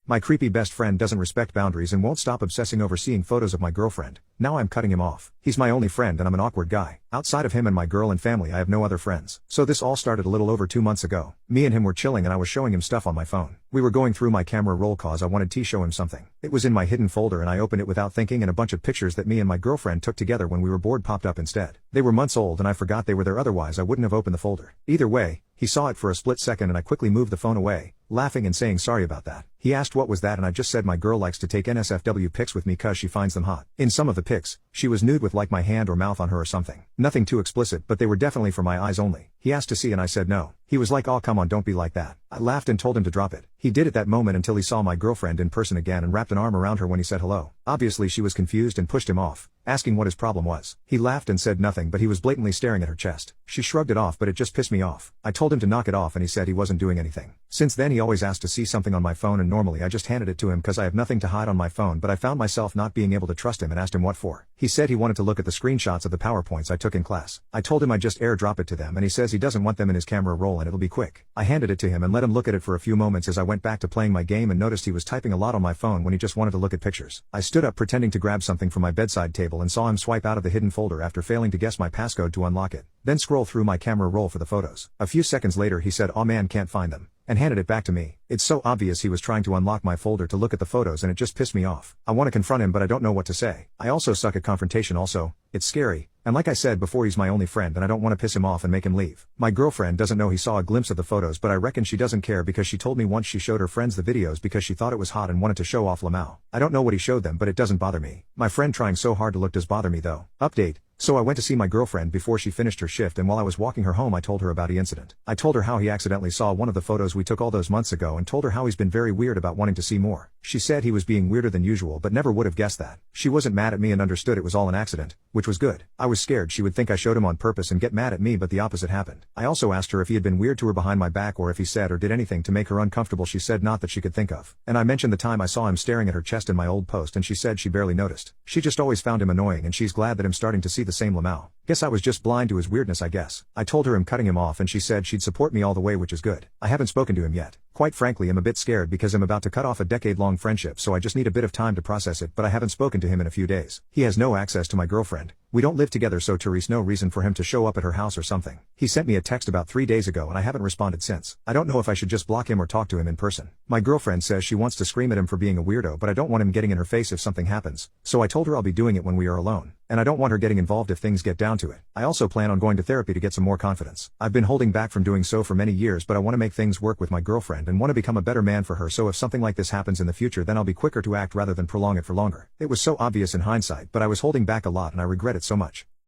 My creepy best friend doesn't respect boundaries and won't stop obsessing over seeing photos of my girlfriend. Now I'm cutting him off. He's my only friend and I'm an awkward guy. Outside of him and my girl and family I have no other friends. So this all started a little over 2 months ago. Me and him were chilling and I was showing him stuff on my phone. We were going through my camera roll cause I wanted to show him something. It was in my hidden folder and I opened it without thinking and a bunch of pictures that me and my girlfriend took together when we were bored popped up instead. They were months old and I forgot they were there, otherwise I wouldn't have opened the folder. Either way, he saw it for a split second and I quickly moved the phone away, laughing and saying sorry about that. He asked what was that and I just said my girl likes to take NSFW pics with me cause she finds them hot. In some of the pics, she was nude with like my hand or mouth on her or something. Nothing too explicit but they were definitely for my eyes only. He asked to see and I said no. He was like, oh come on, don't be like that. I laughed and told him to drop it. He did at that moment until he saw my girlfriend in person again and wrapped an arm around her when he said hello. Obviously she was confused and pushed him off, asking what his problem was. He laughed and said nothing but he was blatantly staring at her chest. She shrugged it off but it just pissed me off. I told him to knock it off and he said he wasn't doing anything. Since then he always asked to see something on my phone and normally I just handed it to him cause I have nothing to hide on my phone, but I found myself not being able to trust him and asked him what for. He said he wanted to look at the screenshots of the PowerPoints I took in class. I told him I'd just airdrop it to them and he says he doesn't want them in his camera roll and it'll be quick. I handed it to him and let him look at it for a few moments as I went back to playing my game and noticed he was typing a lot on my phone when he just wanted to look at pictures. I stood up pretending to grab something from my bedside table and saw him swipe out of the hidden folder after failing to guess my passcode to unlock it, then scroll through my camera roll for the photos. A few seconds later he said, "Aw man, can't find them," and handed it back to me. It's so obvious he was trying to unlock my folder to look at the photos and it just pissed me off. I want to confront him but I don't know what to say. I also suck at confrontation also. It's scary. And like I said before, he's my only friend and I don't want to piss him off and make him leave. My girlfriend doesn't know he saw a glimpse of the photos but I reckon she doesn't care because she told me once she showed her friends the videos because she thought it was hot and wanted to show off Lamau. I don't know what he showed them but it doesn't bother me. My friend trying so hard to look does bother me though. Update. So I went to see my girlfriend before she finished her shift and while I was walking her home I told her about the incident. I told her how he accidentally saw one of the photos we took all those months ago and told her how he's been very weird about wanting to see more. She said he was being weirder than usual but never would have guessed that. She wasn't mad at me and understood it was all an accident, which was good. I was scared she would think I showed him on purpose and get mad at me but the opposite happened. I also asked her if he had been weird to her behind my back or if he said or did anything to make her uncomfortable. She said not that she could think of. And I mentioned the time I saw him staring at her chest in my old post and she said she barely noticed. She just always found him annoying and she's glad that I'm starting to see the same Lamau. Guess I was just blind to his weirdness I guess. I told her I'm cutting him off and she said she'd support me all the way, which is good. I haven't spoken to him yet. Quite frankly I'm a bit scared because I'm about to cut off a decade-long friendship so I just need a bit of time to process it, but I haven't spoken to him in a few days. He has no access to my girlfriend. We don't live together so Therese no reason for him to show up at her house or something. He sent me a text about 3 days ago and I haven't responded since. I don't know if I should just block him or talk to him in person. My girlfriend says she wants to scream at him for being a weirdo but I don't want him getting in her face if something happens, so I told her I'll be doing it when we are alone. And I don't want her getting involved if things get down to it. I also plan on going to therapy to get some more confidence. I've been holding back from doing so for many years but I want to make things work with my girlfriend and want to become a better man for her, so if something like this happens in the future then I'll be quicker to act rather than prolong it for longer. It was so obvious in hindsight but I was holding back a lot and I regret it so much.